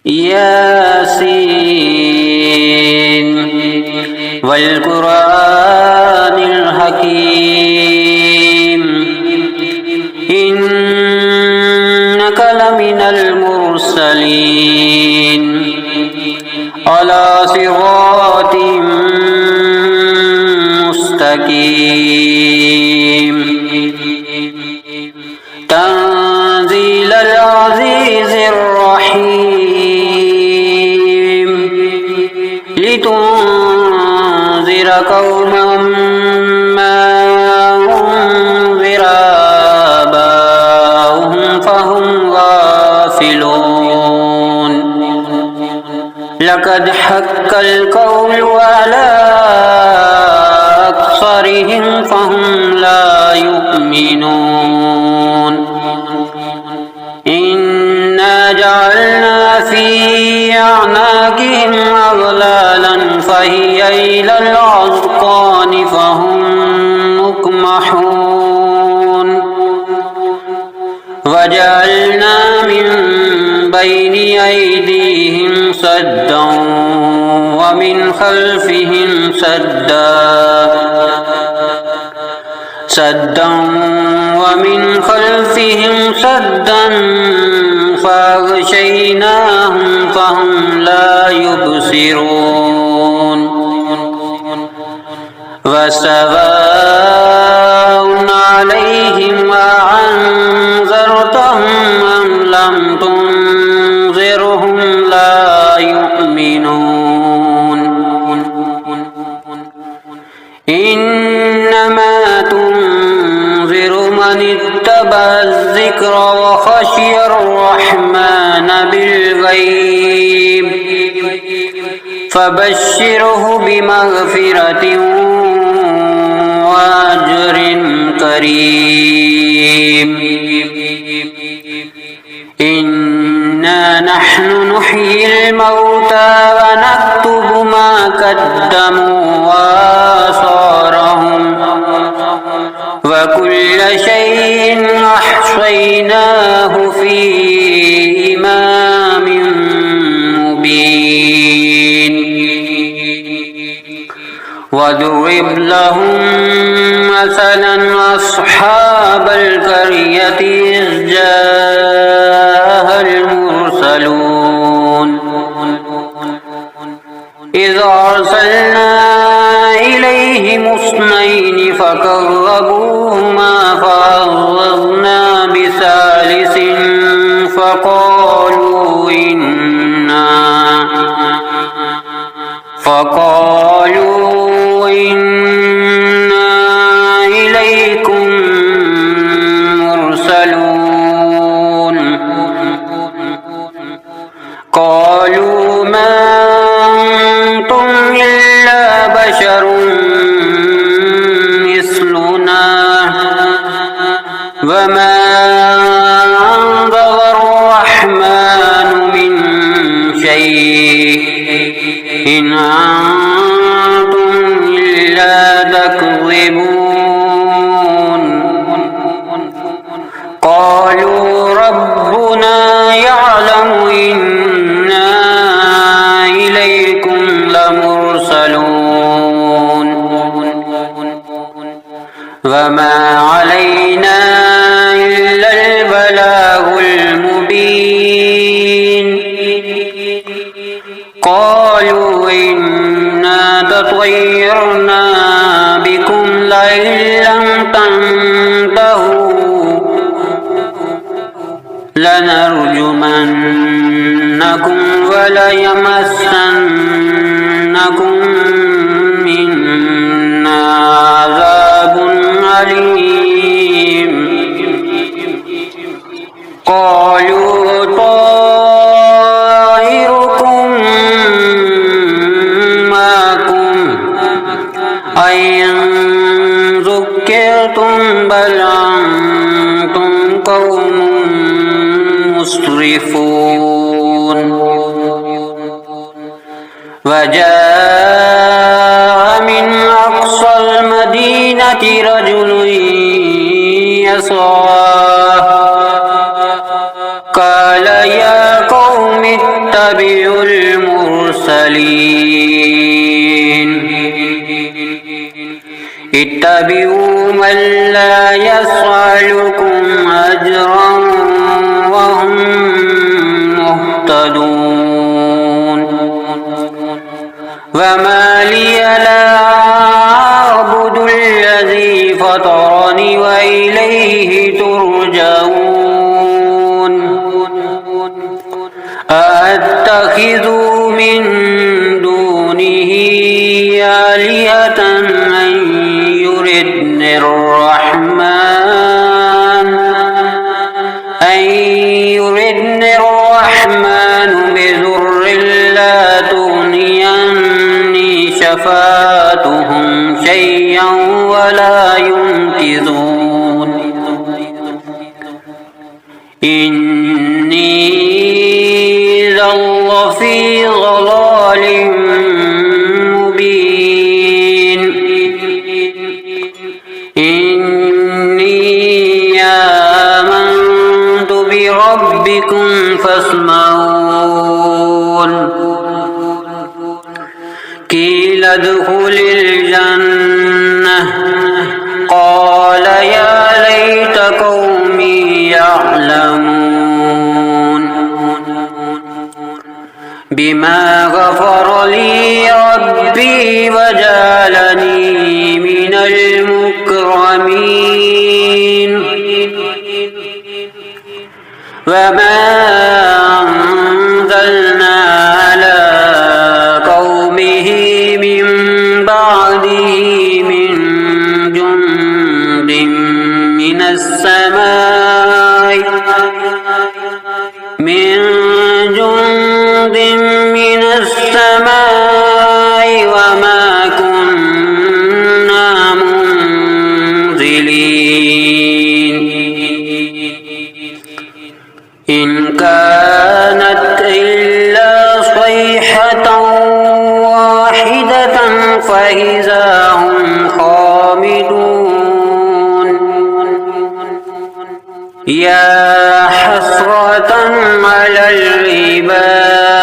ياسين والقرآن الحكيم إنك لمن المرسلين على صراط مستقيم تنزيل العزيز الرحيم لتنذر قوما ما أنذر آباؤهم فهم غافلون لقد حق القول على أكثرهم فهم لا يؤمنون إنا جعلنا في أعناقهم أغلالا فهي إلى الأذقان فهم مقمحون وجعلنا من بين أيديهم سدا ومن خلفهم سدا ومن خلفهم سدا فأغشيناهم فهم لا يبصرون وسواء عليهم أأنذرتهم أم لم تنذرهم لا يؤمنون إنما تنذر من اتبع الذكر وخشي الرحمن بالغيب فبشره بمغفرة وأجر كريم إنا نحن نحيي الموتى ونكتب ما قدموا وآثارهم وكل شيء أحصيناه في إمام مبين واضرب لهم مثلا أصحاب القرية إذ جاءها المرسلون إذ أرسلنا إليهم اثنين فكذبوهما فعززنا بثالث فقالوا إنا إليكم مرسلون قالوا ما أنتم إلا بشر مثلنا وما أنزل الرحمن من شيء إن أنتم إلا تكذبون قالوا ربنا يعلم إنا إليكم لمرسلون وما علينا إلا البلاغ المبين قالوا إنا تطيرنا بكم لئن لم تنتهوا لنرجمنكم وليمسنكم منا عذاب أليم قالوا طائركم معكم أئن ذكرتم بل أنتم قوم مسرفون وجاء من أقصى المدينة رجل يسعى قال يا قوم اتبعون اتبعوا من لا يسألكم أجرا وهم مهتدون وما لي لا أعبد الذي فطرني وإليه ترجعون أأتخذ من دونه آلهة أن يردني الرحمن بضر لا تغني عني شفاعتهم شيئا ولا ينقذون إني إذا لفي ضلال مبين إني آمنت بربكم فاسمعون قيل ادخل الجنة قال يا ليت قومي يعلمون بما غفر لي ربي وجعلني من المكرمين وما أنزلنا على قومه من بعده من جند من السماء وما كنا منزلين إن كانت إلا صيحة واحدة فإذا هم خامدون يا حسرة على العباد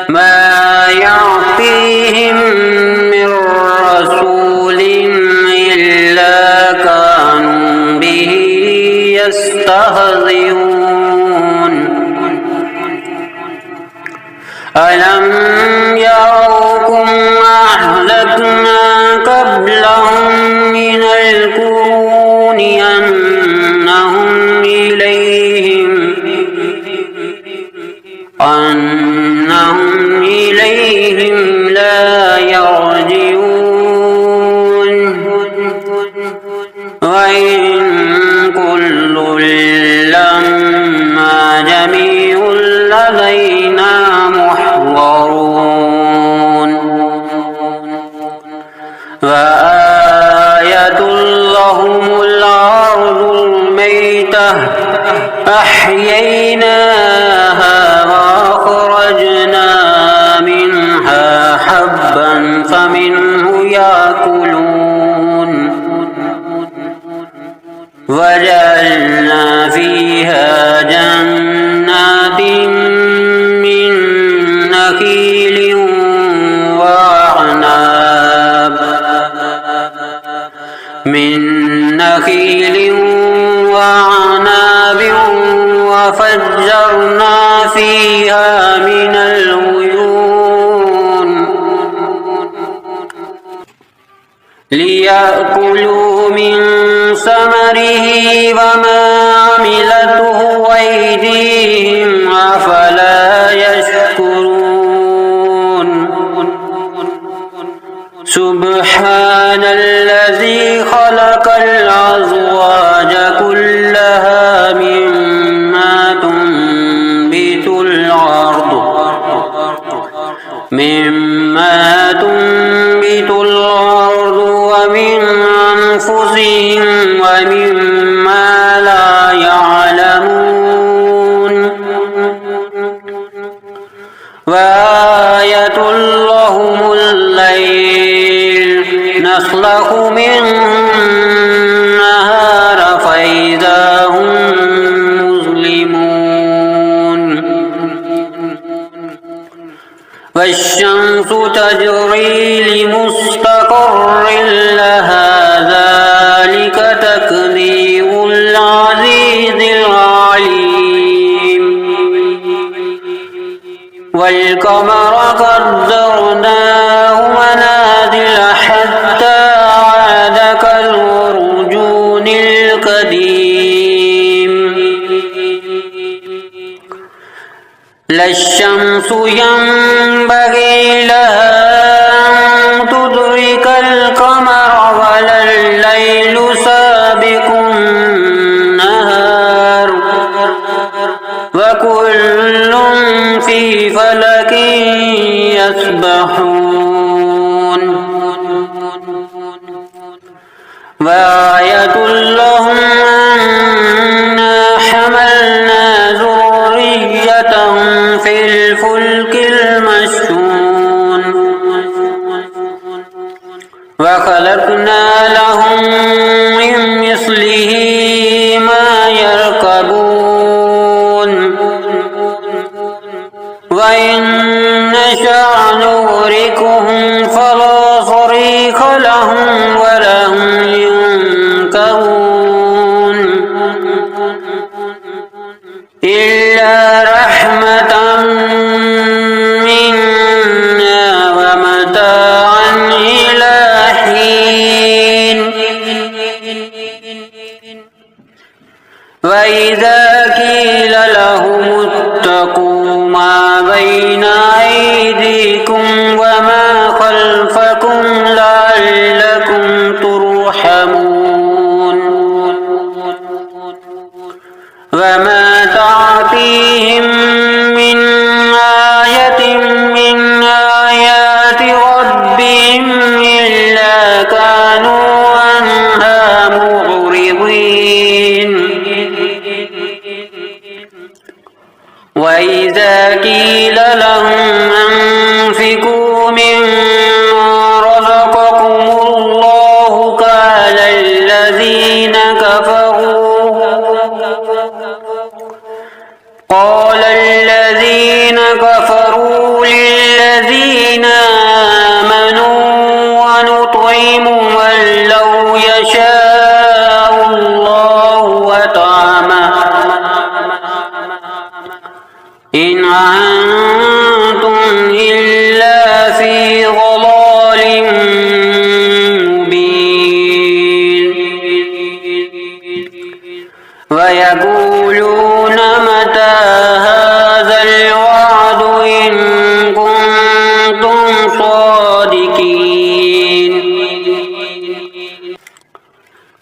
ما يعطيهم من رسول إلا كانوا به يستهزئون ألم يروا أهلكنا قبلهم من القرون أنهم إليهم لا يرجعون وإن كل لما جميع لدينا محضرون وآية لهم الأرض الميتة أحييناها وأخرجنا منها حبا فمنه يأكلون وجعلنا فيها جنات من نخيل وعناب وفجرنا فيها من العيون ليأكلوا من ثمره وما عملته أيديهم أفلا يشكرون سبحان الذي خلق الأزواج كلها مما تنبت الأرض ومن أنفسهم ومما لا يعلمون وآية لهم الليل نسلخ منه النهار فإذا هم مظلمون والشمس تجري لمستقر لها ذلك تقدير العزيز العليم والقمر قدرناه منازل حتى عاد كالعرجون القديم لا الشمس ينبغي لها أن تدرك القمر ولا الليل سابق النهار وكل في فلك يسبحون وآية لهم أنا حملنا ذريتهم في الفلك المشحون وخلقنا لهم من مثله ما يركبون وإن نشأ نغرقهم فلا صريخ لهم ولا هم ينكرون إلا رحمة منا ومتاعا إلى حين وإذا قيل لهم اتقوا ما بين أيديكم وما خلفكم لعلكم ترحمون وما تأتيهم من آية من آيات ربهم إلا كانوا عنها معرضين وإذا قيل لهم أنفقوا مما رزقكم الله قال الذين كفروا للذين آمنوا ونطعم من لو يشاء الله وطعمه إن أنتم إلا في ضلال مبين ويقولون متى هذا الوعد إن كنتم صادقين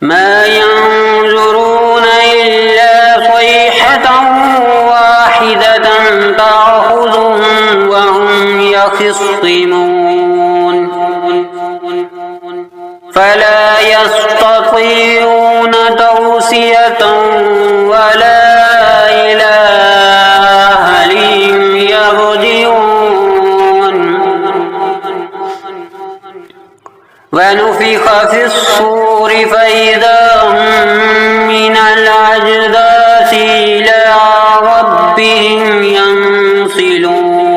ما ينظرون إلا صيحة واحدة تأخذهم وهم يخصمون فلا يستطيعون توصية ولا إلى أهلهم يرجعون ونفخ في الصور فإذا هم من الأجداث إلى ربهم ينسلون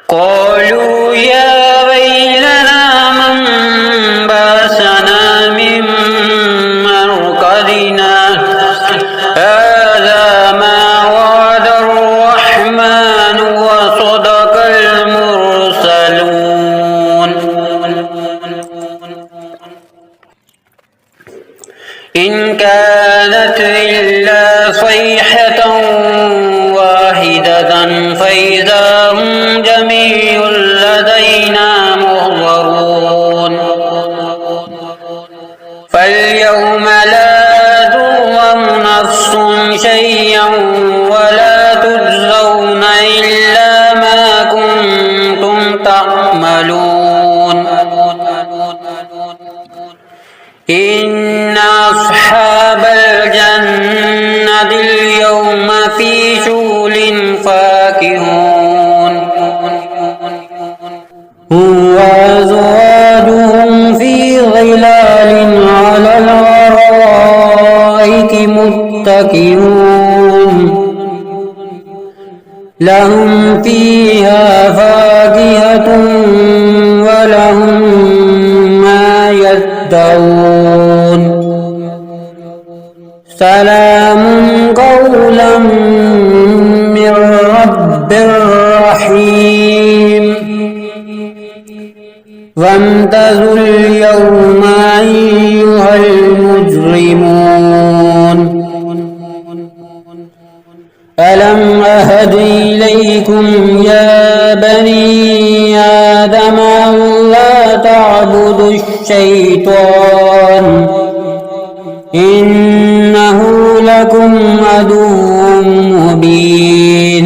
قالوا يا ويلنا من بعثنا من مرقدنا هذا ما وعد الرحمن وصدق المرسلون إن كانت إلا صيحة واحدة فإذا هم جميع لدينا محضرون فاليوم لا تظلم نفس شيئا ولا تجزون إلا ما كنتم تعملون إن أصحاب الجنة اليوم في شغل فاكهون وأزواجهم في ظلال على الأرائك متكئون لهم فيها فاكهة ولهم ما يدعون سلام قولا من رب رحيم وامتازوا اليوم أيها المجرمون ألم أهد إليكم يا بني آدم ألا تعبدوا الشيطان إنه لكم عدو مبين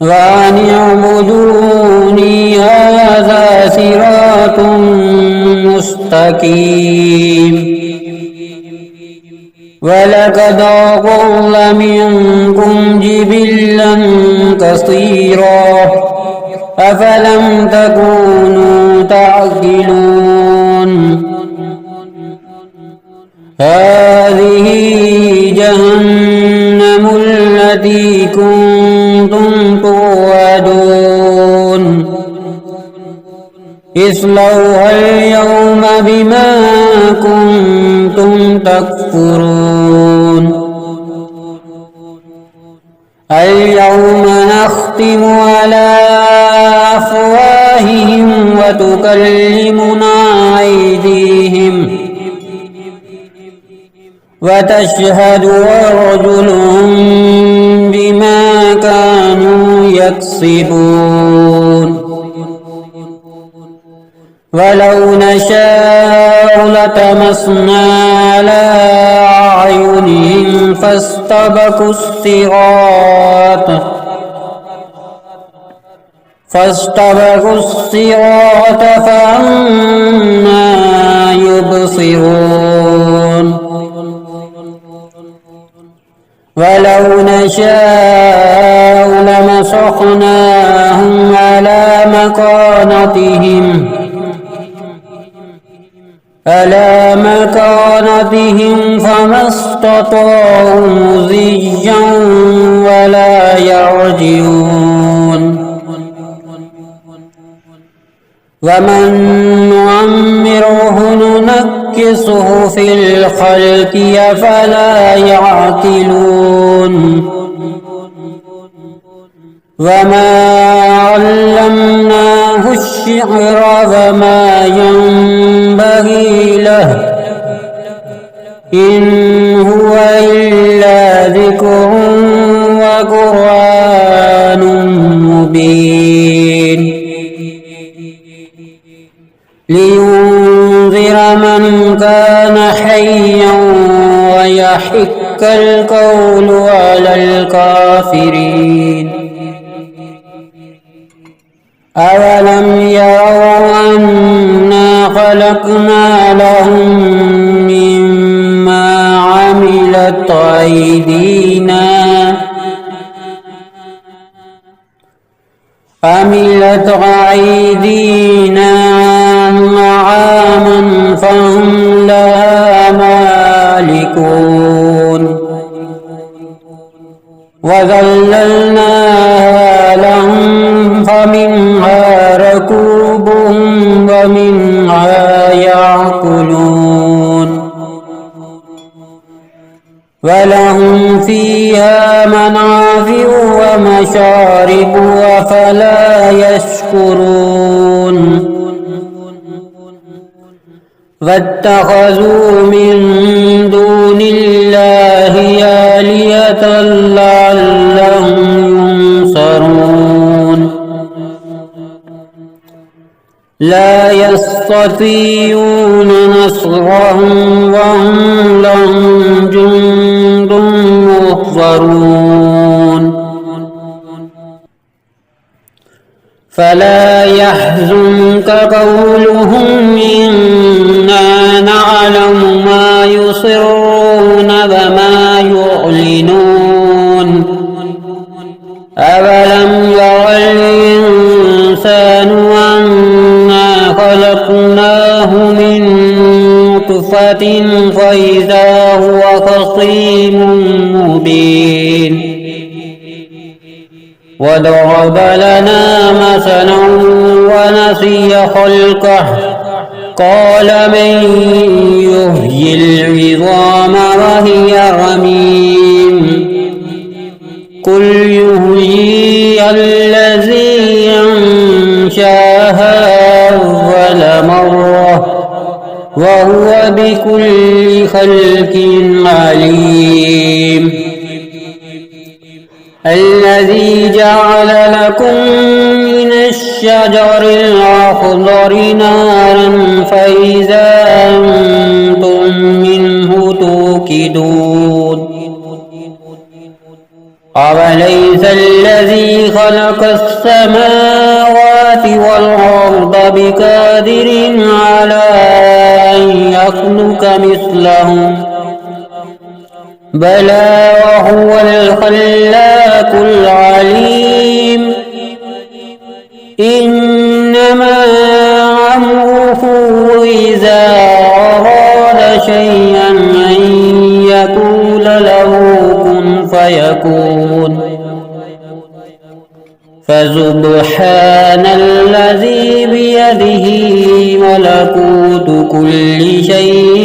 وأن اعبدوني هذا صراط مستقيم ولقد أضل منكم جبلا كثيرا أفلم تكونوا تعقلون هذه جهنم التي كنتم توعدون اصلوها اليوم بما كنتم تكفرون اليوم نختم على أفواههم وتكلمنا أيديهم وتشهد أرجلهم بما كانوا يكسبون ولو نشاء لطمسنا على أعينهم فاستبقوا الصراط فأنى يبصرون ولو نشاء لمسخناهم على مكانتهم فما استطاعوا مضيا ولا يرجعون ومن نعمره ننكسه في الخلق أفلا يعقلون وما علمناه الشعر وما ينبغي له إن هو إلا ذكر وقرآن مبين لينذر من كان حيا ويحق القول على الكافرين أولم يروا أنا خلقنا لهم مما عملت أيدينا أنعاما فهم لها مالكون وذللناها لهم فمنها ركوبهم ومنها يأكلون ولهم فيها منافع ومشارب أفلا يشكرون واتخذوا من دون الله آلهة لعلهم ينصرون لا يستطيعون نصرهم وهم لهم جند محضرون فلا يحزنك قولهم إنا نعلم ما يسرون وما يعلنون أولم ير الإنسان أنا خلقناه من نطفة فإذا هو خصيم مبين وضرب لنا مثلا ونسي خلقه قال من يحيي العظام وهي رميم قل يحييها الذي أنشاها أول مرة وهو بكل خلق عليم الذي جعل لكم من الشجر الأخضر نارا فإذا أنتم منه توقدون أوليس الذي خلق السماوات والأرض بقادر على أن يخلق مثلهم بلى وهو الخلاق العليم إنما أمره إذا أراد شيئا أن يقول له كن فيكون فسبحان الذي بيده ملكوت كل شيء